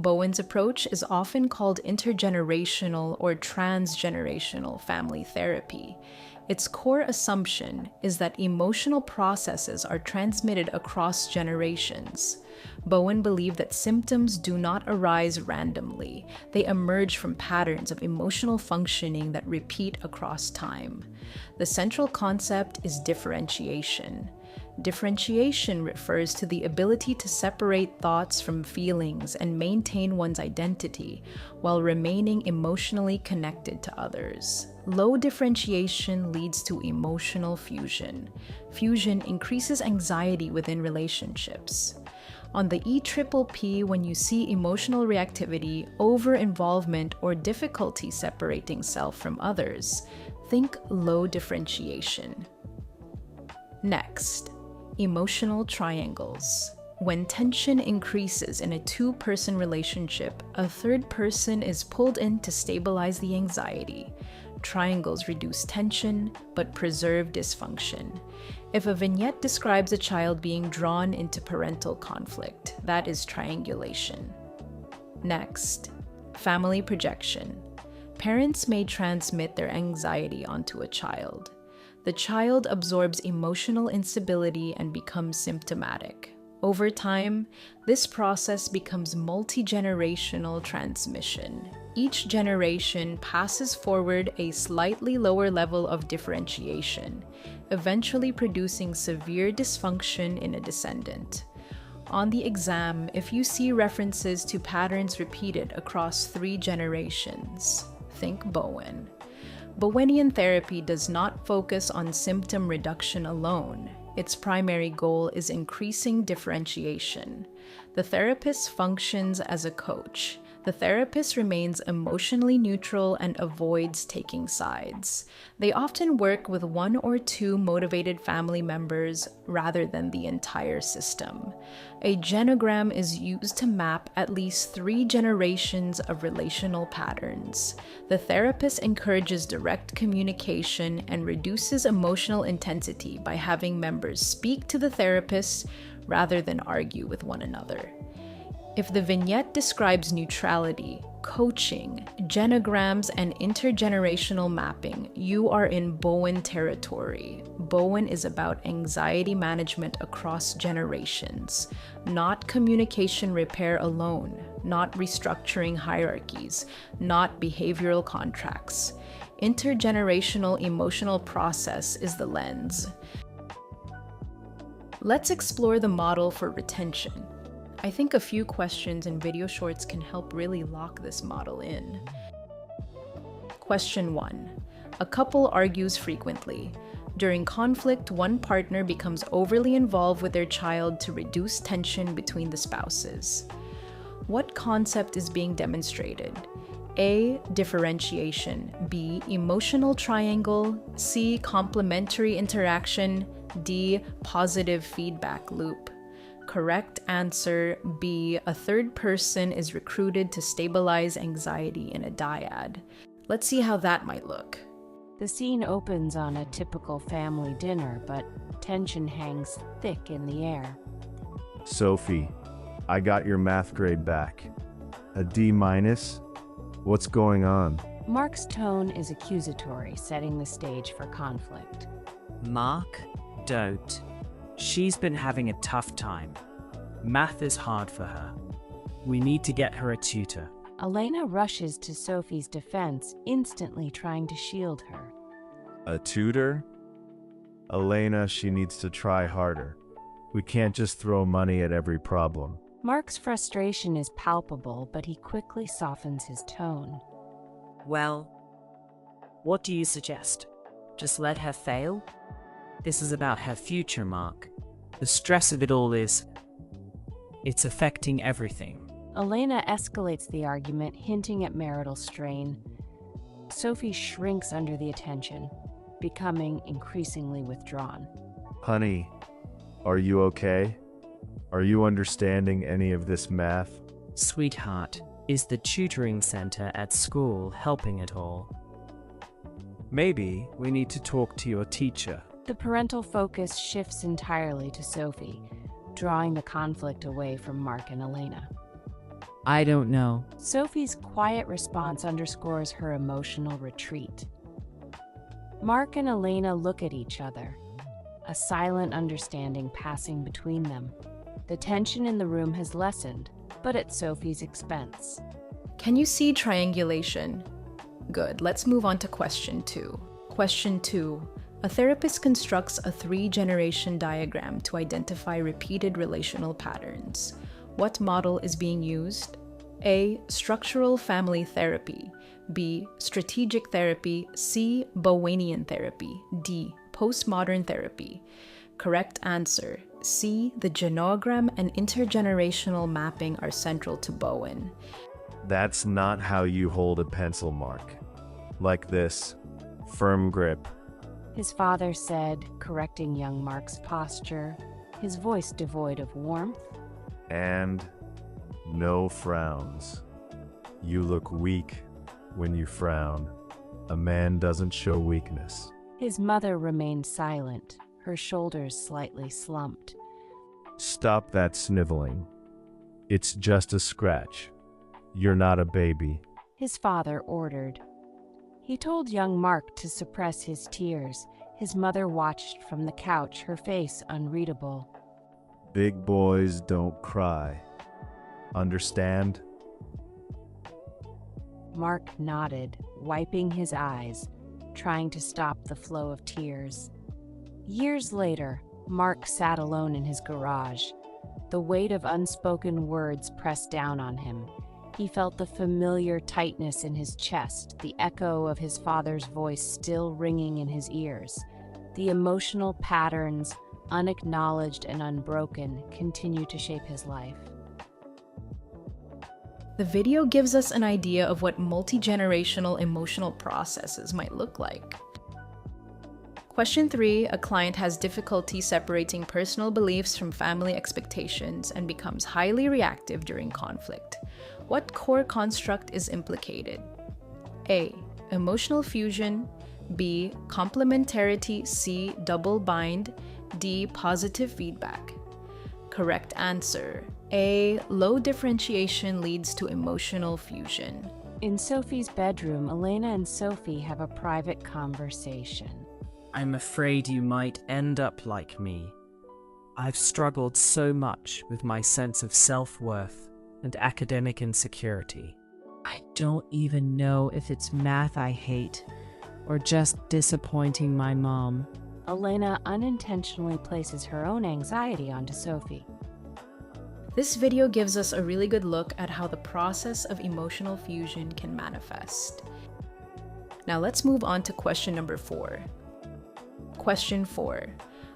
Bowen's approach is often called intergenerational or transgenerational family therapy. Its core assumption is that emotional processes are transmitted across generations. Bowen believed that symptoms do not arise randomly. They emerge from patterns of emotional functioning that repeat across time. The central concept is differentiation. Differentiation refers to the ability to separate thoughts from feelings and maintain one's identity while remaining emotionally connected to others. Low differentiation leads to emotional fusion. Fusion increases anxiety within relationships. On the EPPP, when you see emotional reactivity, over-involvement, or difficulty separating self from others, think low differentiation. Next, emotional triangles. When tension increases in a two-person relationship, a third person is pulled in to stabilize the anxiety. Triangles reduce tension, but preserve dysfunction. If a vignette describes a child being drawn into parental conflict, that is triangulation. Next, family projection. Parents may transmit their anxiety onto a child. The child absorbs emotional instability and becomes symptomatic. Over time, this process becomes multi-generational transmission. Each generation passes forward a slightly lower level of differentiation, eventually producing severe dysfunction in a descendant. On the exam, if you see references to patterns repeated across 3 generations, think Bowen. Bowenian therapy does not focus on symptom reduction alone. Its primary goal is increasing differentiation. The therapist functions as a coach. The therapist remains emotionally neutral and avoids taking sides. They often work with 1 or 2 motivated family members rather than the entire system. A genogram is used to map at least 3 generations of relational patterns. The therapist encourages direct communication and reduces emotional intensity by having members speak to the therapist rather than argue with one another. If the vignette describes neutrality, coaching, genograms, and intergenerational mapping, you are in Bowen territory. Bowen is about anxiety management across generations, not communication repair alone, not restructuring hierarchies, not behavioral contracts. Intergenerational emotional process is the lens. Let's explore the model for retention. I think a few questions and video shorts can help really lock this model in. Question 1. A couple argues frequently. During conflict, one partner becomes overly involved with their child to reduce tension between the spouses. What concept is being demonstrated? A. Differentiation. B. Emotional triangle. C. Complementary interaction. D. Positive feedback loop. Correct answer B. A third person is recruited to stabilize anxiety in a dyad. Let's see how that might look. The scene opens on a typical family dinner, but tension hangs thick in the air. Sophie, I got your math grade back. A D-? What's going on? Mark's tone is accusatory, setting the stage for conflict. Mark, don't. She's been having a tough time. Math is hard for her. We need to get her a tutor. Elena rushes to Sophie's defense, instantly trying to shield her. A tutor? Elena, she needs to try harder. We can't just throw money at every problem. Mark's frustration is palpable, but he quickly softens his tone. Well, what do you suggest? Just let her fail? This is about her future, Mark. The stress of it all is... it's affecting everything. Elena escalates the argument, hinting at marital strain. Sophie shrinks under the attention, becoming increasingly withdrawn. Honey, are you okay? Are you understanding any of this math? Sweetheart, is the tutoring center at school helping at all? Maybe we need to talk to your teacher. The parental focus shifts entirely to Sophie, drawing the conflict away from Mark and Elena. I don't know. Sophie's quiet response underscores her emotional retreat. Mark and Elena look at each other, a silent understanding passing between them. The tension in the room has lessened, but at Sophie's expense. Can you see triangulation? Good, let's move on to question 2. Question 2. A therapist constructs a 3-generation diagram to identify repeated relational patterns. What model is being used? A. Structural family therapy. B. Strategic therapy. C. Bowenian therapy. D. Postmodern therapy. Correct answer. C. The genogram and intergenerational mapping are central to Bowen. That's not how you hold a pencil, Mark. Like this. Firm grip. His father said, correcting young Mark's posture, his voice devoid of warmth. And no frowns. You look weak when you frown. A man doesn't show weakness. His mother remained silent, her shoulders slightly slumped. Stop that sniveling. It's just a scratch. You're not a baby. His father ordered. He told young Mark to suppress his tears. His mother watched from the couch, her face unreadable. Big boys don't cry. Understand? Mark nodded, wiping his eyes, trying to stop the flow of tears. Years later, Mark sat alone in his garage. The weight of unspoken words pressed down on him. He felt the familiar tightness in his chest, the echo of his father's voice still ringing in his ears. The emotional patterns, unacknowledged and unbroken, continue to shape his life. The video gives us an idea of what multi-generational emotional processes might look like. Question 3. A client has difficulty separating personal beliefs from family expectations and becomes highly reactive during conflict. What core construct is implicated? A. Emotional fusion. B. Complementarity. C. Double bind. D. Positive feedback. Correct answer. A. Low differentiation leads to emotional fusion. In Sophie's bedroom, Elena and Sophie have a private conversation. I'm afraid you might end up like me. I've struggled so much with my sense of self-worth and academic insecurity. I don't even know if it's math I hate or just disappointing my mom. Elena unintentionally places her own anxiety onto Sophie. This video gives us a really good look at how the process of emotional fusion can manifest. Now let's move on to question number 4. Question 4.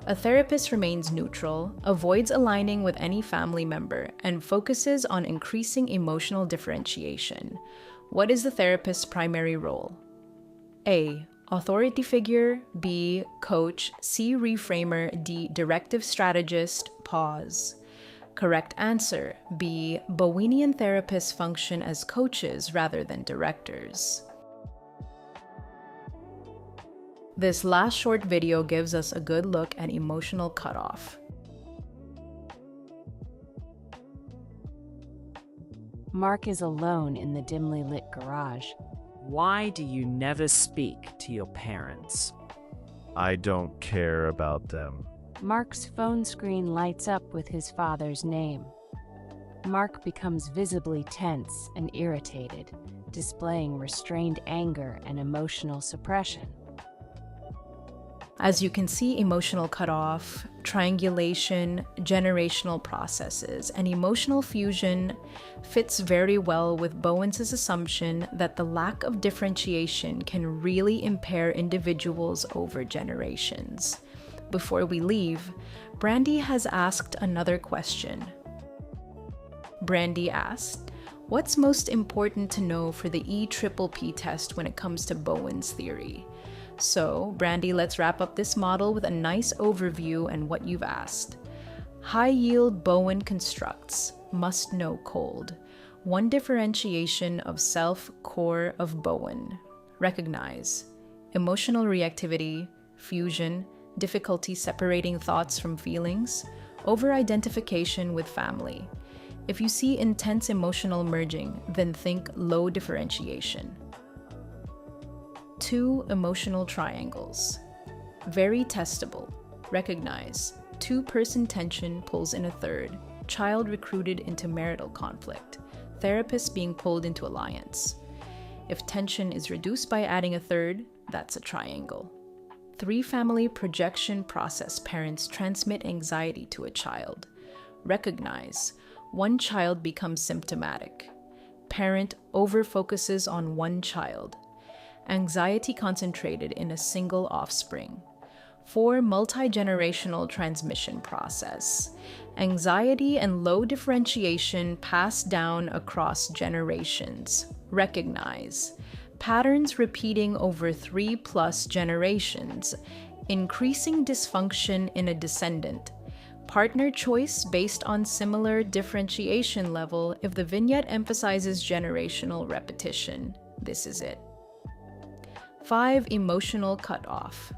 A therapist remains neutral, avoids aligning with any family member, and focuses on increasing emotional differentiation. What is the therapist's primary role? A. Authority figure. B. Coach. C. Reframer. D. Directive strategist. Pause. Correct answer. B. Bowenian therapists function as coaches rather than directors. This last short video gives us a good look at emotional cutoff. Mark is alone in the dimly lit garage. Why do you never speak to your parents? I don't care about them. Mark's phone screen lights up with his father's name. Mark becomes visibly tense and irritated, displaying restrained anger and emotional suppression. As you can see, emotional cutoff, triangulation, generational processes, and emotional fusion fits very well with Bowen's assumption that the lack of differentiation can really impair individuals over generations. Before we leave, Brandy has asked another question. Brandy asked, what's most important to know for the EPPP test when it comes to Bowen's theory? So, Brandy, let's wrap up this model with a nice overview and what you've asked. High-yield Bowen constructs, must know cold. One differentiation of self core of Bowen. Recognize. Emotional reactivity, fusion, difficulty separating thoughts from feelings, over-identification with family. If you see intense emotional merging, then think low differentiation. 2 emotional triangles. Very testable. Recognize. 2-person tension pulls in a third. Child recruited into marital conflict. Therapist being pulled into alliance. If tension is reduced by adding a third, that's a triangle. 3-family projection process parents transmit anxiety to a child. Recognize. 1 child becomes symptomatic. Parent overfocuses on 1 child. Anxiety concentrated in a single offspring. 4 multi-generational transmission process. Anxiety and low differentiation passed down across generations. Recognize. Patterns repeating over 3+ generations. Increasing dysfunction in a descendant. Partner choice based on similar differentiation level if the vignette emphasizes generational repetition. This is it. 5 emotional cutoff.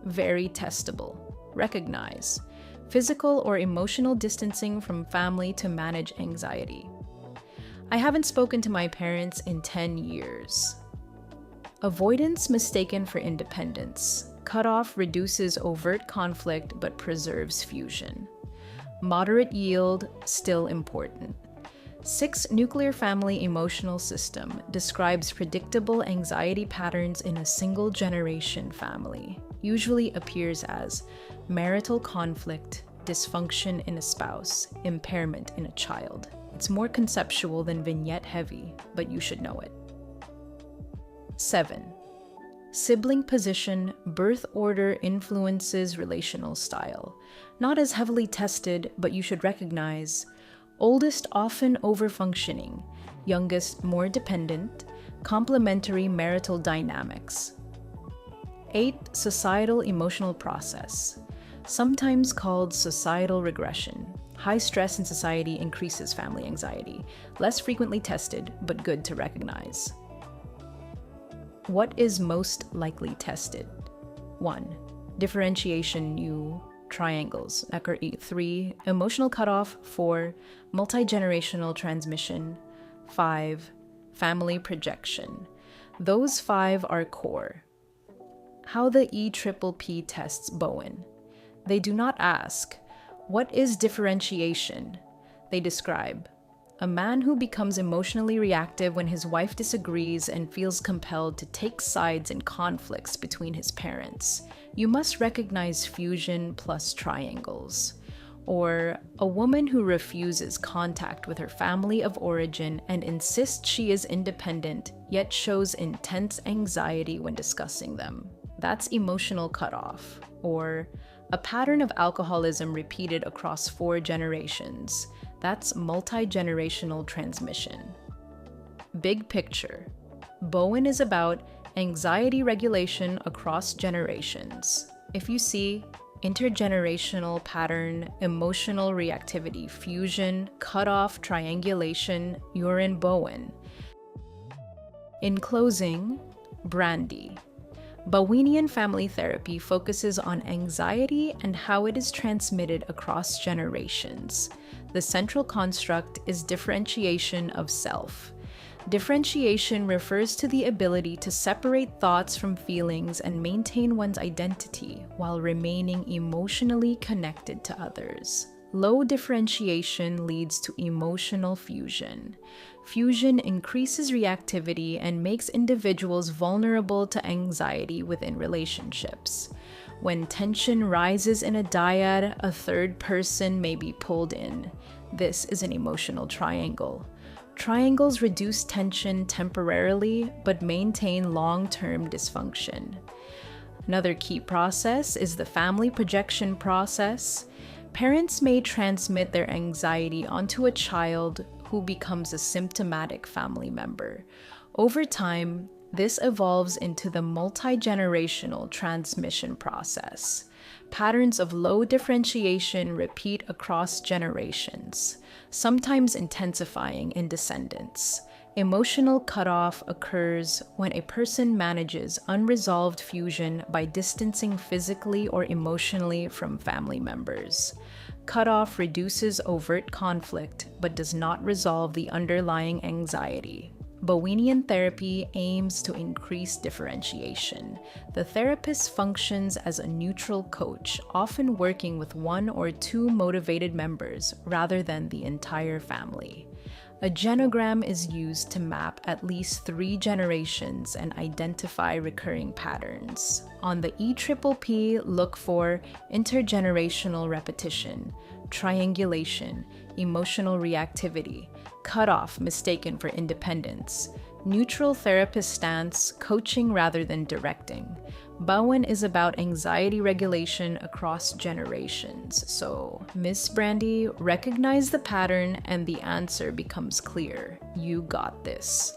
Very testable. Recognize. Physical or emotional distancing from family to manage anxiety. I haven't spoken to my parents in 10 years. Avoidance mistaken for independence. Cutoff reduces overt conflict but preserves fusion. Moderate yield, still important. 6 nuclear family emotional system describes predictable anxiety patterns in a single generation family. Usually appears as marital conflict, dysfunction in a spouse, impairment in a child. It's more conceptual than vignette heavy, but you should know it. 7. Sibling position, birth order influences relational style. Not as heavily tested, but you should recognize. Oldest often overfunctioning, youngest more dependent, complementary marital dynamics. 8. Societal emotional process, sometimes called societal regression. High stress in society increases family anxiety. Less frequently tested, but good to recognize. What is most likely tested? 1. Differentiation new triangles. 3. Emotional cutoff. 4. Multi-generational transmission. 5. Family projection. Those 5 are core. How the EPPP tests Bowen. They do not ask, what is differentiation? They describe, a man who becomes emotionally reactive when his wife disagrees and feels compelled to take sides in conflicts between his parents. You must recognize fusion plus triangles. Or a woman who refuses contact with her family of origin and insists she is independent, yet shows intense anxiety when discussing them. That's emotional cutoff. Or a pattern of alcoholism repeated across 4 generations. That's multi-generational transmission. Big picture. Bowen is about anxiety regulation across generations. If you see intergenerational pattern, emotional reactivity, fusion, cutoff, triangulation, you're in Bowen. In closing, Brandy. Bowenian family therapy focuses on anxiety and how it is transmitted across generations. The central construct is differentiation of self. Differentiation refers to the ability to separate thoughts from feelings and maintain one's identity while remaining emotionally connected to others. Low differentiation leads to emotional fusion. Fusion increases reactivity and makes individuals vulnerable to anxiety within relationships. When tension rises in a dyad, a third person may be pulled in. This is an emotional triangle. Triangles reduce tension temporarily, but maintain long-term dysfunction. Another key process is the family projection process. Parents may transmit their anxiety onto a child who becomes a symptomatic family member. Over time, this evolves into the multi-generational transmission process. Patterns of low differentiation repeat across generations, sometimes intensifying in descendants. Emotional cutoff occurs when a person manages unresolved fusion by distancing physically or emotionally from family members. Cutoff reduces overt conflict but does not resolve the underlying anxiety. Bowenian therapy aims to increase differentiation. The therapist functions as a neutral coach, often working with one or two motivated members rather than the entire family. A genogram is used to map at least 3 generations and identify recurring patterns. On the EPPP, look for intergenerational repetition, triangulation, emotional reactivity, cutoff mistaken for independence, neutral therapist stance, coaching rather than directing. Bowen is about anxiety regulation across generations. So, Miss Brandy, recognize the pattern and the answer becomes clear. You got this.